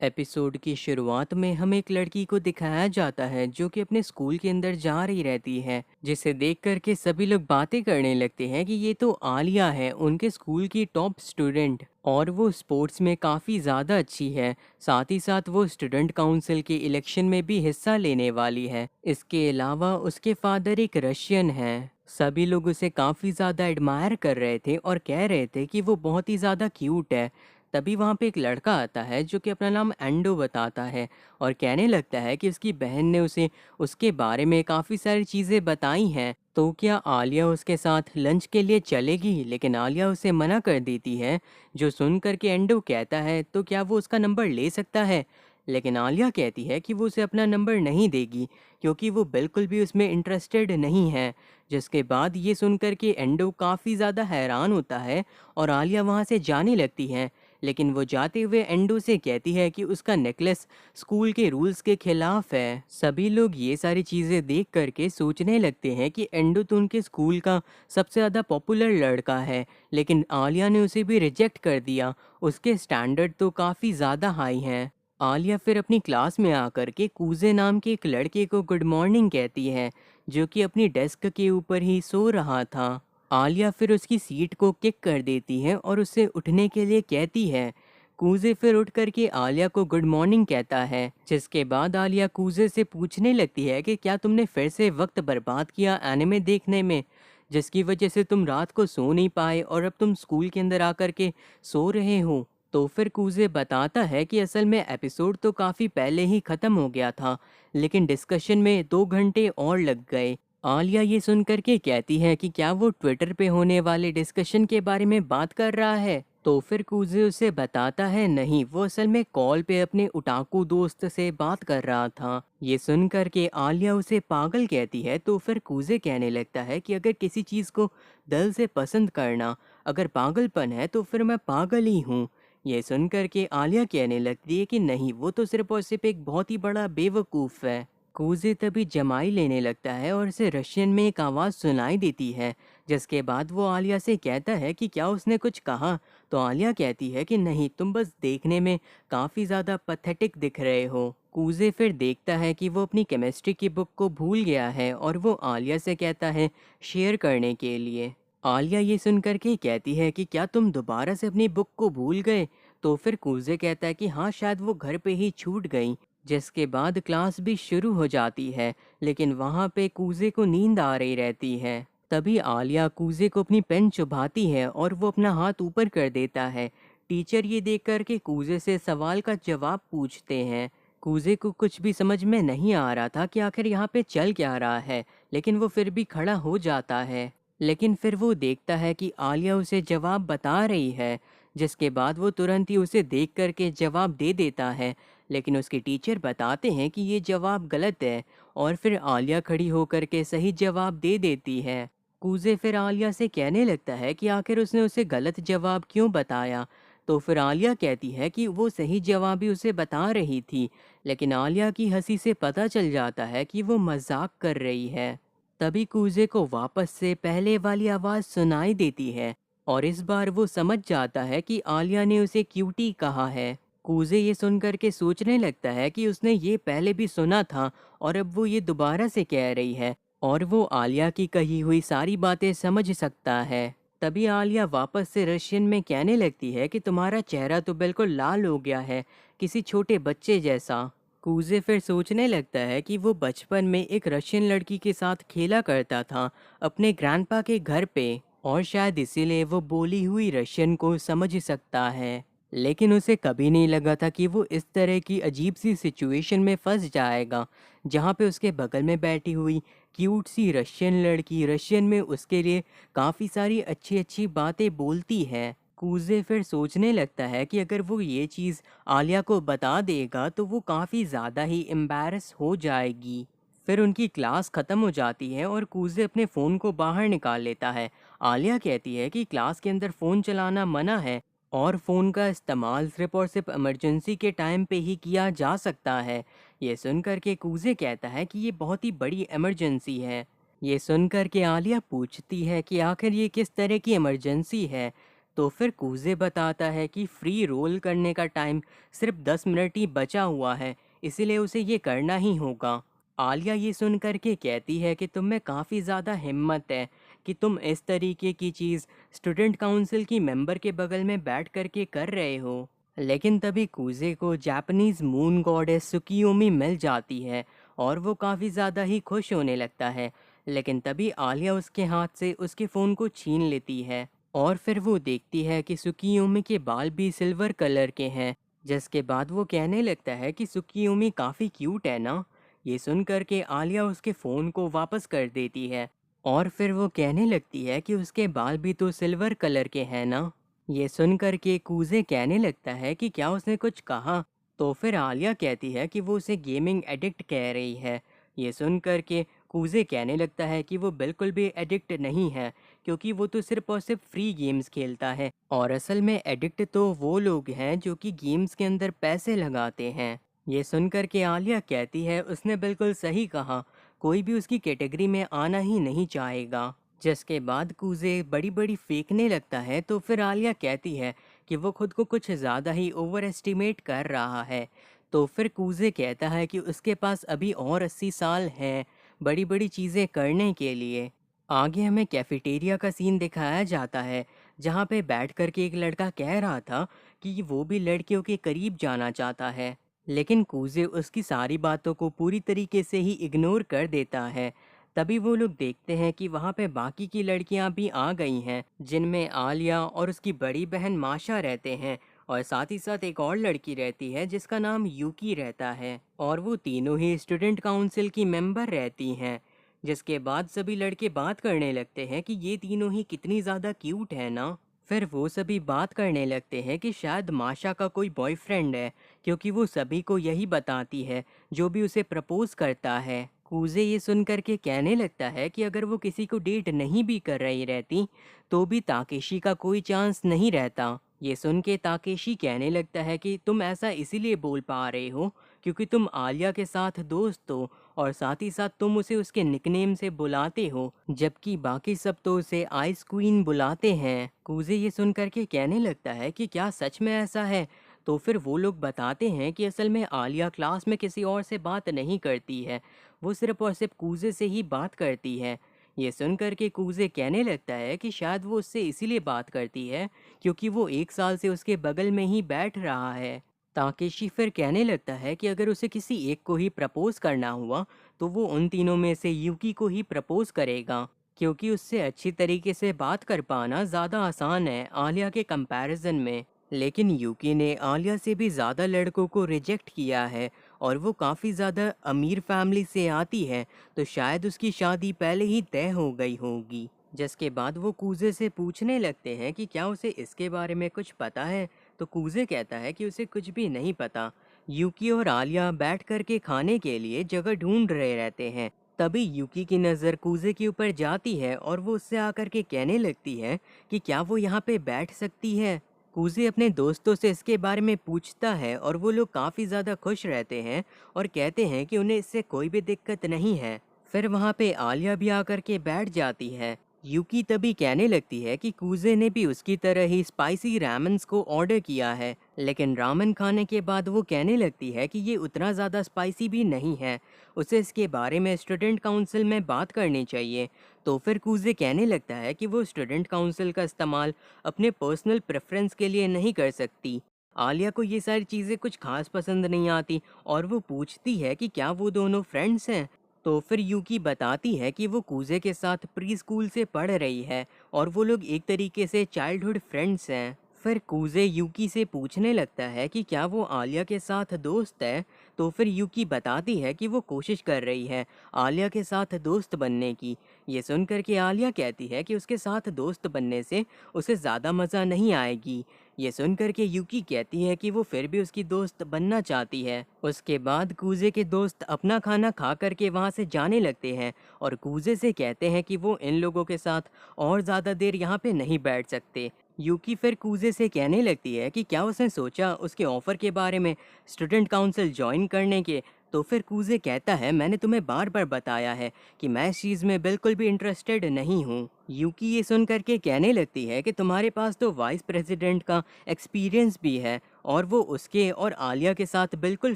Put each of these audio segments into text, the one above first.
Episode की शुरुआत में हमें एक लड़की को दिखाया जाता है जो कि अपने स्कूल के अंदर जा रही रहती है, जिसे देख करके सभी लोग बातें करने लगते हैं कि ये तो आलिया है, उनके स्कूल की टॉप स्टूडेंट। और वो स्पोर्ट्स में काफ़ी ज़्यादा अच्छी है। साथ ही साथ वो स्टूडेंट काउंसिल के इलेक्शन में भी हिस्सा लेने वाली है। इसके अलावा उसके फादर एक रशियन हैं। सभी लोग उसे काफ़ी ज़्यादा एडमायर कर रहे थे और कह रहे थे कि वो बहुत ही ज़्यादा क्यूट है। तभी वहाँ पे एक लड़का आता है जो कि अपना नाम एंडो बताता है और कहने लगता है कि उसकी बहन ने उसे उसके बारे में काफ़ी सारी चीज़ें बताई हैं, तो क्या आलिया उसके साथ लंच के लिए चलेगी। लेकिन आलिया उसे मना कर देती है। जो सुन कर के एंडो कहता है तो क्या वो उसका नंबर ले सकता है। लेकिन आलिया कहती है कि वो उसे अपना नंबर नहीं देगी क्योंकि वो बिल्कुल भी उसमें इंटरेस्टेड नहीं है। जिसके बाद ये सुन कर के एंडो काफ़ी ज़्यादा हैरान होता है और आलिया वहाँ से जाने लगती है। लेकिन वो जाते हुए एंडो से कहती है कि उसका नेकलेस स्कूल के रूल्स के खिलाफ है। सभी लोग ये सारी चीज़ें देख करके सोचने लगते हैं कि एंडो तो उनके स्कूल का सबसे ज़्यादा पॉपुलर लड़का है, लेकिन आलिया ने उसे भी रिजेक्ट कर दिया। उसके स्टैंडर्ड तो काफ़ी ज़्यादा हाई हैं। आलिया फिर अपनी क्लास में आकर के कूजे नाम के एक लड़के को गुड मॉर्निंग कहती है, जो कि अपनी डेस्क के ऊपर ही सो रहा था। आलिया फिर उसकी सीट को किक कर देती है और उसे उठने के लिए कहती है। कूजे फिर उठ करके आलिया को गुड मॉर्निंग कहता है, जिसके बाद आलिया कूजे से पूछने लगती है कि क्या तुमने फिर से वक्त बर्बाद किया एनिमे देखने में, जिसकी वजह से तुम रात को सो नहीं पाए और अब तुम स्कूल के अंदर आकर के सो रहे हो। तो फिर कूजे बताता है कि असल में एपिसोड तो काफ़ी पहले ही ख़त्म हो गया था, लेकिन डिस्कशन में 2 घंटे और लग गए। आलिया ये सुन कर के कहती है कि क्या वो ट्विटर पे होने वाले डिस्कशन के बारे में बात कर रहा है। तो फिर कूजे उसे बताता है नहीं, वो असल में कॉल पे अपने उटाकू दोस्त से बात कर रहा था। ये सुन कर के आलिया उसे पागल कहती है। तो फिर कूजे कहने लगता है कि अगर किसी चीज़ को दिल से पसंद करना अगर पागलपन है तो फिर मैं पागल ही हूँ। ये सुन कर के आलिया कहने लगती है कि नहीं, वो तो सिर्फ और सिर्फ एक बहुत ही बड़ा बेवकूफ़ है। कूजे तभी जमाई लेने लगता है और उसे रशियन में एक आवाज़ सुनाई देती है। जिसके बाद वो आलिया से कहता है कि क्या उसने कुछ कहा। तो आलिया कहती है कि नहीं, तुम बस देखने में काफ़ी ज़्यादा पथेटिक दिख रहे हो। कूजे फिर देखता है कि वो अपनी केमिस्ट्री की बुक को भूल गया है और वो आलिया से कहता है शेयर करने के लिए। आलिया ये सुन कर के कहती है कि क्या तुम दोबारा से अपनी बुक को भूल गए। तो फिर कूजे कहता है कि हाँ, शायद वो घर पे ही छूट गई। जिसके बाद क्लास भी शुरू हो जाती है, लेकिन वहाँ पे कूजे को नींद आ रही रहती है। तभी आलिया कूजे को अपनी पेन चुभाती है और वो अपना हाथ ऊपर कर देता है। टीचर ये देख कर के कूजे से सवाल का जवाब पूछते हैं। कूजे को कुछ भी समझ में नहीं आ रहा था कि आखिर यहाँ पे चल क्या रहा है, लेकिन वो फिर भी खड़ा हो जाता है। लेकिन फिर वो देखता है कि आलिया उसे जवाब बता रही है। जिसके बाद वो तुरंत ही उसे देख कर के जवाब दे देता है। लेकिन उसके टीचर बताते हैं कि ये जवाब गलत है और फिर आलिया खड़ी होकर के सही जवाब दे देती है। कूजे फिर आलिया से कहने लगता है कि आखिर उसने उसे गलत जवाब क्यों बताया। तो फिर आलिया कहती है कि वो सही जवाब ही उसे बता रही थी, लेकिन आलिया की हंसी से पता चल जाता है कि वो मजाक कर रही है। तभी कूजे को वापस से पहले वाली आवाज़ सुनाई देती है और इस बार वो समझ जाता है कि आलिया ने उसे क्यूटी कहा है। कूजे ये सुनकर के सोचने लगता है कि उसने ये पहले भी सुना था और अब वो ये दोबारा से कह रही है और वो आलिया की कही हुई सारी बातें समझ सकता है। तभी आलिया वापस से रशियन में कहने लगती है कि तुम्हारा चेहरा तो बिल्कुल लाल हो गया है, किसी छोटे बच्चे जैसा। कूजे फिर सोचने लगता है कि वो बचपन में एक रशियन लड़की के साथ खेला करता था अपने ग्रैंडपा के घर पे, और शायद इसीलिए वो बोली हुई रशियन को समझ सकता है। लेकिन उसे कभी नहीं लगा था कि वो इस तरह की अजीब सी सिचुएशन में फंस जाएगा, जहाँ पे उसके बगल में बैठी हुई क्यूट सी रशियन लड़की रशियन में उसके लिए काफ़ी सारी अच्छी अच्छी बातें बोलती है। कूजे फिर सोचने लगता है कि अगर वो ये चीज़ आलिया को बता देगा तो वो काफ़ी ज़्यादा ही एम्बैरस हो जाएगी। फिर उनकी क्लास ख़त्म हो जाती है और कूजे अपने फ़ोन को बाहर निकाल लेता है। आलिया कहती है कि क्लास के अंदर फ़ोन चलाना मना है और फ़ोन का इस्तेमाल सिर्फ और सिर्फ इमरजेंसी के टाइम पे ही किया जा सकता है। ये सुनकर के कूजे कहता है कि ये बहुत ही बड़ी इमरजेंसी है। ये सुनकर के आलिया पूछती है कि आखिर ये किस तरह की इमरजेंसी है। तो फिर कूजे बताता है कि फ्री रोल करने का टाइम सिर्फ 10 मिनट ही बचा हुआ है, इसीलिए उसे ये करना ही होगा। आलिया ये सुन कर के कहती है कि तुम में काफ़ी ज़्यादा हिम्मत है कि तुम इस तरीके की चीज़ स्टूडेंट काउंसिल की मेंबर के बगल में बैठ कर के कर रहे हो। लेकिन तभी कूजे को जापानीज़ मून गॉडेस सुकियोमी मिल जाती है और वो काफ़ी ज़्यादा ही खुश होने लगता है। लेकिन तभी आलिया उसके हाथ से उसके फ़ोन को छीन लेती है और फिर वो देखती है कि सुकियोमी के बाल भी सिल्वर कलर के हैं, जिसके बाद वो कहने लगता है कि सुकियोमी काफ़ी क्यूट है ना। ये सुन कर के आलिया उसके फ़ोन को वापस कर देती है और फिर वो कहने लगती है कि उसके बाल भी तो सिल्वर कलर के हैं ना। ये सुन कर के कूजे कहने लगता है कि क्या उसने कुछ कहा। तो फिर आलिया कहती है कि वो उसे गेमिंग एडिक्ट कह रही है। ये सुन कर के कूजे कहने लगता है कि वो बिल्कुल भी एडिक्ट नहीं है, क्योंकि वो तो सिर्फ और सिर्फ फ्री गेम्स खेलता है और असल में एडिक्ट तो वो लोग हैं जो कि गेम्स के अंदर पैसे लगाते हैं। ये सुनकर के आलिया कहती है उसने बिल्कुल सही कहा, कोई भी उसकी कैटेगरी में आना ही नहीं चाहेगा। जिसके बाद कूजे बड़ी बड़ी फेंकने लगता है तो फिर आलिया कहती है कि वो खुद को कुछ ज़्यादा ही ओवर एस्टिमेट कर रहा है। तो फिर कूजे कहता है कि उसके पास अभी और 80 साल हैं बड़ी बड़ी चीज़ें करने के लिए। आगे हमें कैफेटेरिया का सीन दिखाया जाता है, जहाँ पे बैठ कर के एक लड़का कह रहा था कि वो भी लड़कियों के करीब जाना चाहता है, लेकिन कूजे उसकी सारी बातों को पूरी तरीके से ही इग्नोर कर देता है। तभी वो लोग देखते हैं कि वहाँ पे बाकी की लड़कियाँ भी आ गई हैं, जिनमें आलिया और उसकी बड़ी बहन माशा रहते हैं और साथ ही साथ एक और लड़की रहती है जिसका नाम यूकी रहता है और वो तीनों ही स्टूडेंट काउंसिल की मेंबर रहती हैं। जिसके बाद सभी लड़के बात करने लगते हैं कि ये तीनों ही कितनी ज़्यादा क्यूट है ना। फिर वो सभी बात करने लगते हैं कि शायद माशा का कोई बॉयफ्रेंड है, क्योंकि वो सभी को यही बताती है जो भी उसे प्रपोज करता है। कूजे ये सुन कर के कहने लगता है कि अगर वो किसी को डेट नहीं भी कर रही रहती तो भी ताकेशी का कोई चांस नहीं रहता। ये सुन के ताकेशी कहने लगता है कि तुम ऐसा इसीलिए बोल पा रहे हो क्योंकि तुम आलिया के साथ दोस्त हो और साथ ही साथ तुम उसे उसके निकनेम से बुलाते हो, जबकि बाकी सब तो उसे आइस क्वीन बुलाते हैं। कूजे ये सुन करके कहने लगता है कि क्या सच में ऐसा है। तो फिर वो लोग बताते हैं कि असल में आलिया क्लास में किसी और से बात नहीं करती है, वो सिर्फ और सिर्फ कूजे से ही बात करती है। ये सुन करके कूजे कहने लगता है कि शायद वो उससे इसीलिए बात करती है क्योंकि वो 1 साल से उसके बगल में ही बैठ रहा है। ताकेशी फिर कहने लगता है कि अगर उसे किसी एक को ही प्रपोज करना हुआ तो वो उन तीनों में से यूकी को ही प्रपोज करेगा, क्योंकि उससे अच्छी तरीके से बात कर पाना ज़्यादा आसान है आलिया के कंपैरिजन में। लेकिन यूकी ने आलिया से भी ज़्यादा लड़कों को रिजेक्ट किया है और वो काफ़ी ज़्यादा अमीर फैमिली से आती है, तो शायद उसकी शादी पहले ही तय हो गई होगी। जिसके बाद वो कूजे से पूछने लगते हैं कि क्या उसे इसके बारे में कुछ पता है। तो कूजे कहता है कि उसे कुछ भी नहीं पता। यूकी और आलिया बैठ कर के खाने के लिए जगह ढूंढ रहे रहते हैं। तभी यूकी की नज़र कूजे के ऊपर जाती है और वो उससे आकर के कहने लगती है कि क्या वो यहाँ पे बैठ सकती है। कूजे अपने दोस्तों से इसके बारे में पूछता है और वो लोग काफ़ी ज़्यादा खुश रहते हैं और कहते हैं कि उन्हें इससे कोई भी दिक्कत नहीं है। फिर वहाँ पे आलिया भी आकर के बैठ जाती है। यूकी तभी कहने लगती है कि कूजे ने भी उसकी तरह ही स्पाइसी रामेन्स को ऑर्डर किया है, लेकिन रामेन खाने के बाद वो कहने लगती है कि ये उतना ज़्यादा स्पाइसी भी नहीं है, उसे इसके बारे में स्टूडेंट काउंसिल में बात करनी चाहिए। तो फिर कूजे कहने लगता है कि वो स्टूडेंट काउंसिल का इस्तेमाल अपने पर्सनल प्रेफरेंस के लिए नहीं कर सकती। आलिया को ये सारी चीज़ें कुछ खास पसंद नहीं आती और वो पूछती है कि क्या वो दोनों फ्रेंड्स हैं। तो फिर यूकी बताती है कि वो कूजे के साथ प्री स्कूल से पढ़ रही है और वो लोग एक तरीके से चाइल्डहुड फ्रेंड्स हैं। फिर कूजे यूकी से पूछने लगता है कि क्या वो आलिया के साथ दोस्त है। तो फिर यूकी बताती है कि वो कोशिश कर रही है आलिया के साथ दोस्त बनने की। ये सुनकर के आलिया कहती है कि उसके साथ दोस्त बनने से उसे ज़्यादा मज़ा नहीं आएगी। ये सुनकर के यूकी कहती है कि वो फिर भी उसकी दोस्त बनना चाहती है। उसके बाद कूजे के दोस्त अपना खाना खा करके वहाँ से जाने लगते हैं और कूजे से कहते हैं कि वो इन लोगों के साथ और ज़्यादा देर यहाँ पे नहीं बैठ सकते। यूकी फिर कूजे से कहने लगती है कि क्या उसने सोचा उसके ऑफ़र के बारे में स्टूडेंट काउंसिल ज्वाइन करने के। तो फिर कूजे कहता है, मैंने तुम्हें बार बार बताया है कि मैं इस चीज़ में बिल्कुल भी इंटरेस्टेड नहीं हूँ। यूकी ये सुन करके कहने लगती है कि तुम्हारे पास तो वाइस प्रेसिडेंट का एक्सपीरियंस भी है और वो उसके और आलिया के साथ बिल्कुल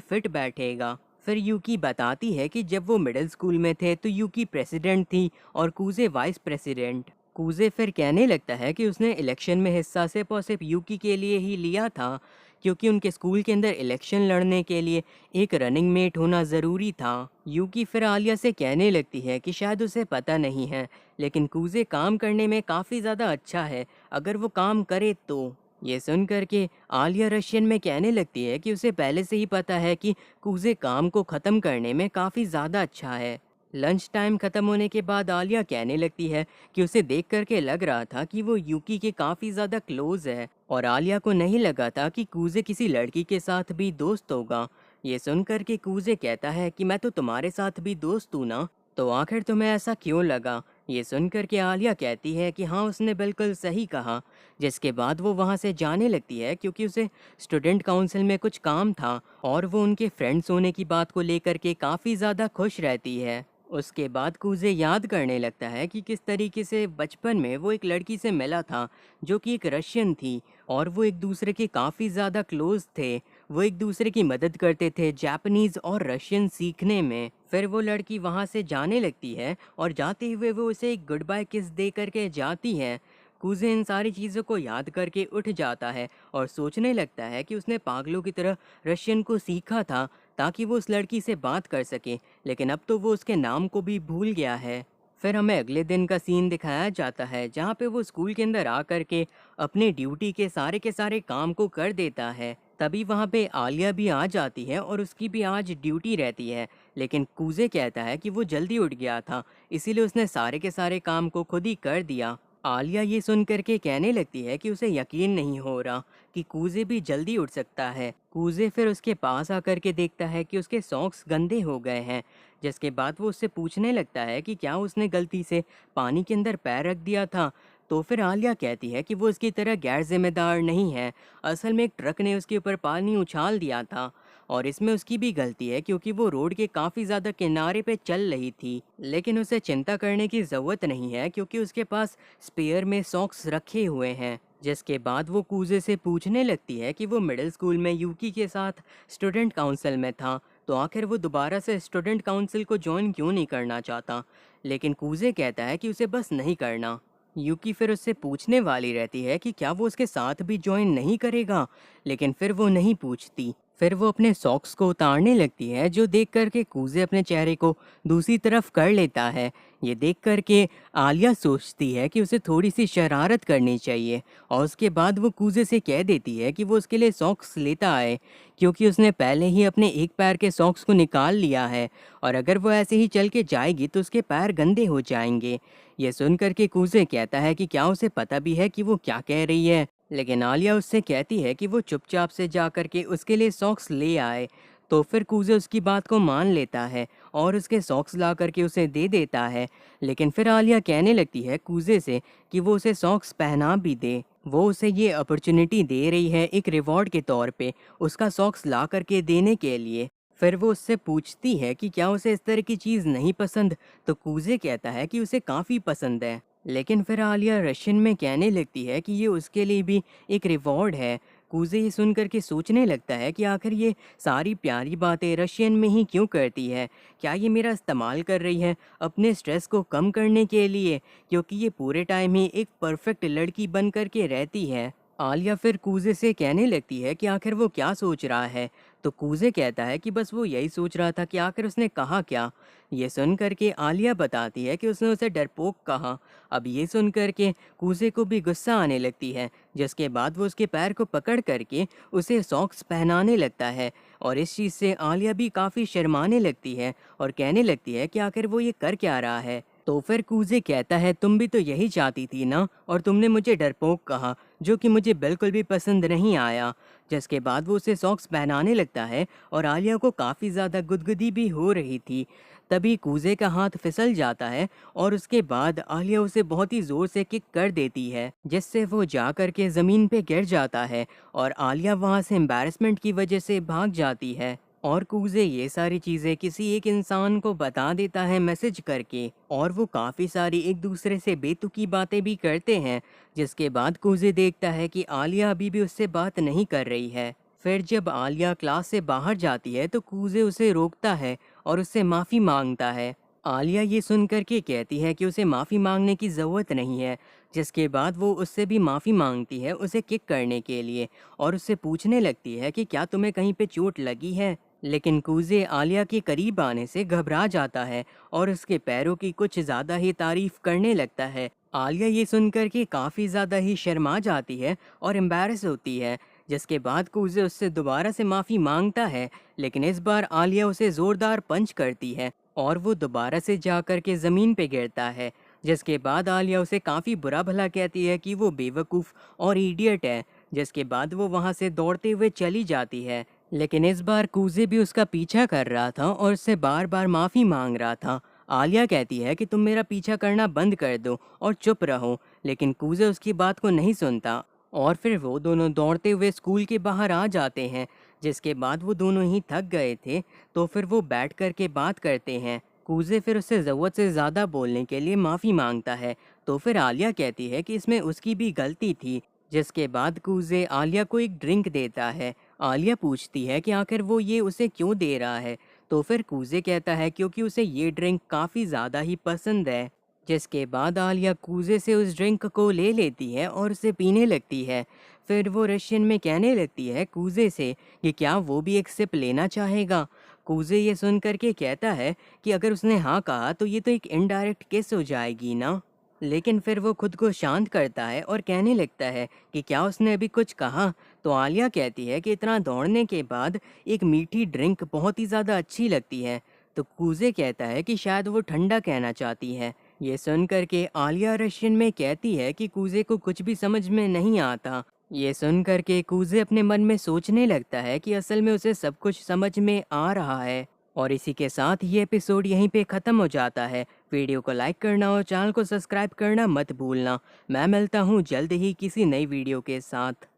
फिट बैठेगा। फिर यूकी बताती है कि जब वो मिडिल स्कूल में थे तो यूकी प्रेसिडेंट थी और कूजे वाइस प्रेसिडेंट। कूजे फिर कहने लगता है कि उसने इलेक्शन में हिस्सा सिर्फ और सिर्फ यूकी के लिए ही लिया था, क्योंकि उनके स्कूल के अंदर इलेक्शन लड़ने के लिए एक रनिंग मेट होना ज़रूरी था। यूकी फिर आलिया से कहने लगती है कि शायद उसे पता नहीं है, लेकिन कूजे काम करने में काफ़ी ज़्यादा अच्छा है, अगर वो काम करे तो। ये सुन कर के आलिया रशियन में कहने लगती है कि उसे पहले से ही पता है कि कूजे काम को ख़त्म करने में काफ़ी ज़्यादा अच्छा है। लंच टाइम ख़त्म होने के बाद आलिया कहने लगती है कि उसे देख कर के लग रहा था कि वो यूकी के काफ़ी ज़्यादा क्लोज़ है और आलिया को नहीं लगा था कि कूजे किसी लड़की के साथ भी दोस्त होगा। ये सुनकर के कूजे कहता है कि मैं तो तुम्हारे साथ भी दोस्त हूँ ना, तो आखिर तुम्हें ऐसा क्यों लगा? ये सुनकर के आलिया कहती है कि हाँ, उसने बिल्कुल सही कहा। जिसके बाद वो वहाँ से जाने लगती है क्योंकि उसे स्टूडेंट काउंसिल में कुछ काम था और वो उनके फ्रेंड्स होने की बात को लेकर के काफ़ी ज़्यादा खुश रहती है। उसके बाद कूजे याद करने लगता है कि किस तरीके से बचपन में वो एक लड़की से मिला था जो कि एक रशियन थी और वो एक दूसरे के काफ़ी ज़्यादा क्लोज थे। वो एक दूसरे की मदद करते थे जापानीज़ और रशियन सीखने में। फिर वो लड़की वहाँ से जाने लगती है और जाते हुए वो उसे एक गुड बाय किस दे करके जाती है। कूजे इन सारी चीज़ों को याद करके उठ जाता है और सोचने लगता है कि उसने पागलों की तरह रशियन को सीखा था ताकि वो उस लड़की से बात कर सके, लेकिन अब तो वो उसके नाम को भी भूल गया है। फिर हमें अगले दिन का सीन दिखाया जाता है जहाँ पे वो स्कूल के अंदर आकर के अपने ड्यूटी के सारे काम को कर देता है। तभी वहाँ पे आलिया भी आ जाती है और उसकी भी आज ड्यूटी रहती है, लेकिन कूजे कहता है कि वो जल्दी उठ गया था, इसीलिए उसने सारे के सारे काम को खुद ही कर दिया। आलिया ये सुन करके कहने लगती है कि उसे यकीन नहीं हो रहा कि कूजे भी जल्दी उठ सकता है। कूजे फिर उसके पास आकर के देखता है कि उसके सॉक्स गंदे हो गए हैं, जिसके बाद वो उससे पूछने लगता है कि क्या उसने गलती से पानी के अंदर पैर रख दिया था। तो फिर आलिया कहती है कि वो उसकी तरह गैर जिम्मेदार नहीं है, असल में एक ट्रक ने उसके ऊपर पानी उछाल दिया था और इसमें उसकी भी गलती है क्योंकि वो रोड के काफ़ी ज़्यादा किनारे पे चल रही थी। लेकिन उसे चिंता करने की ज़रूरत नहीं है क्योंकि उसके पास स्पेयर में सॉक्स रखे हुए हैं। जिसके बाद वो कूजे से पूछने लगती है कि वो मिडिल स्कूल में यूकी के साथ स्टूडेंट काउंसिल में था, तो आखिर वो दोबारा से स्टूडेंट काउंसिल को ज्वाइन क्यों नहीं करना चाहता। लेकिन कूजे कहता है कि उसे बस नहीं करना। यूकी फिर उससे पूछने वाली रहती है कि क्या वो उसके साथ भी ज्वाइन नहीं करेगा, लेकिन फिर वो नहीं पूछती। फिर वो अपने सॉक्स को उतारने लगती है, जो देख कर के कूजे अपने चेहरे को दूसरी तरफ कर लेता है। ये देख कर के आलिया सोचती है कि उसे थोड़ी सी शरारत करनी चाहिए और उसके बाद वो कूजे से कह देती है कि वो उसके लिए सॉक्स लेता आए, क्योंकि उसने पहले ही अपने एक पैर के सॉक्स को निकाल लिया है और अगर वो ऐसे ही चल के जाएगी तो उसके पैर गंदे हो जाएंगे। ये सुनकर के कूजे कहता है कि क्या उसे पता भी है कि वो क्या कह रही है, लेकिन आलिया उससे कहती है कि वो चुपचाप से जा कर के उसके लिए सॉक्स ले आए। तो फिर कूजे उसकी बात को मान लेता है और उसके सॉक्स ला करके उसे दे देता है। लेकिन फिर आलिया कहने लगती है कूजे से कि वो उसे सॉक्स पहना भी दे। वो उसे ये अपॉर्चुनिटी दे रही है एक रिवॉर्ड के तौर पे उसका सॉक्स ला करके देने के लिए। फिर वो उससे पूछती है कि क्या उसे इस तरह की चीज़ नहीं पसंद, तो कूजे कहता है कि उसे काफ़ी पसंद है। लेकिन फिर आलिया रशियन में कहने लगती है कि ये उसके लिए भी एक रिवॉर्ड है। कूजे ये सुन कर के सोचने लगता है कि आखिर ये सारी प्यारी बातें रशियन में ही क्यों करती है, क्या ये मेरा इस्तेमाल कर रही है अपने स्ट्रेस को कम करने के लिए, क्योंकि ये पूरे टाइम ही एक परफेक्ट लड़की बन कर के रहती है। आलिया फिर कूजे से कहने लगती है कि आखिर वो क्या सोच रहा है, तो कूजे कहता है कि बस वो यही सोच रहा था कि आखिर उसने कहा क्या। ये सुन करके आलिया बताती है कि उसने उसे डरपोक कहा। अब ये सुन करके कूजे को भी गुस्सा आने लगती है, जिसके बाद वो उसके पैर को पकड़ करके उसे सॉक्स पहनाने लगता है और इस चीज़ से आलिया भी काफ़ी शर्माने लगती है और कहने लगती है कि आखिर वो ये कर क्या रहा है। तो फिर कूजे कहता है तुम भी तो यही चाहती थी ना, और तुमने मुझे डरपोक कहा, जो कि मुझे बिल्कुल भी पसंद नहीं आया। जिसके बाद वो उसे सॉक्स पहनाने लगता है और आलिया को काफ़ी ज़्यादा गुदगुदी भी हो रही थी। तभी कूजे का हाथ फिसल जाता है और उसके बाद आलिया उसे बहुत ही ज़ोर से किक कर देती है, जिससे वो जा कर के ज़मीन पे गिर जाता है और आलिया वहाँ से एम्बैरसमेंट की वजह से भाग जाती है। और कूजे ये सारी चीज़ें किसी एक इंसान को बता देता है मैसेज करके, और वो काफ़ी सारी एक दूसरे से बेतुकी बातें भी करते हैं। जिसके बाद कूजे देखता है कि आलिया अभी भी उससे बात नहीं कर रही है। फिर जब आलिया क्लास से बाहर जाती है तो कूजे उसे रोकता है और उससे माफ़ी मांगता है। आलिया ये सुन कर के कहती है कि उसे माफ़ी मांगने की ज़रूरत नहीं है। जिसके बाद वो उससे भी माफ़ी मांगती है उसे किक करने के लिए, और उससे पूछने लगती है कि क्या तुम्हें कहीं पे चोट लगी है। लेकिन कूजे आलिया के करीब आने से घबरा जाता है और उसके पैरों की कुछ ज़्यादा ही तारीफ करने लगता है। आलिया ये सुनकर के काफ़ी ज़्यादा ही शर्मा जाती है और एम्बैरस होती है। जिसके बाद कूजे उससे दोबारा से माफ़ी मांगता है, लेकिन इस बार आलिया उसे ज़ोरदार पंच करती है और वो दोबारा से जाकर के ज़मीन पे गिरता है। जिसके बाद आलिया उसे काफ़ी बुरा भला कहती है कि वो बेवकूफ़ और इडियट है। जिसके बाद वो वहाँ से दौड़ते हुए चली जाती है। लेकिन इस बार कूजे भी उसका पीछा कर रहा था और उससे बार बार माफ़ी मांग रहा था। आलिया कहती है कि तुम मेरा पीछा करना बंद कर दो और चुप रहो, लेकिन कूजे उसकी बात को नहीं सुनता। और फिर वो दोनों दौड़ते हुए स्कूल के बाहर आ जाते हैं। जिसके बाद वो दोनों ही थक गए थे, तो फिर वो बैठ कर के बात करते हैं। कूजे फिर उससे ज़रूरत से ज़्यादा बोलने के लिए माफ़ी मांगता है। तो फिर आलिया कहती है कि इसमें उसकी भी गलती थी। जिसके बाद कूजे आलिया को एक ड्रिंक देता है। आलिया पूछती है कि आखिर वो ये उसे क्यों दे रहा है। तो फिर कूजे कहता है क्योंकि उसे ये ड्रिंक काफ़ी ज़्यादा ही पसंद है। जिसके बाद आलिया कूजे से उस ड्रिंक को ले लेती है और उसे पीने लगती है। फिर वो रशियन में कहने लगती है कूजे से कि क्या वो भी एक सिप लेना चाहेगा। कूजे ये सुन कर के कहता है कि अगर उसने हाँ कहा तो ये तो एक इनडायरेक्ट किस हो जाएगी ना। लेकिन फिर वो खुद को शांत करता है और कहने लगता है कि क्या उसने अभी कुछ कहा। तो आलिया कहती है कि इतना दौड़ने के बाद एक मीठी ड्रिंक बहुत ही ज़्यादा अच्छी लगती है। तो कूजे कहता है कि शायद वो ठंडा कहना चाहती है। ये सुन कर के आलिया रशियन में कहती है कि कूजे को कुछ भी समझ में नहीं आता। ये सुन कर के कूजे अपने मन में सोचने लगता है कि असल में उसे सब कुछ समझ में आ रहा है। और इसी के साथ ये एपिसोड यहीं पे ख़त्म हो जाता है। वीडियो को लाइक करना और चैनल को सब्सक्राइब करना मत भूलना। मैं मिलता हूँ जल्द ही किसी नई वीडियो के साथ।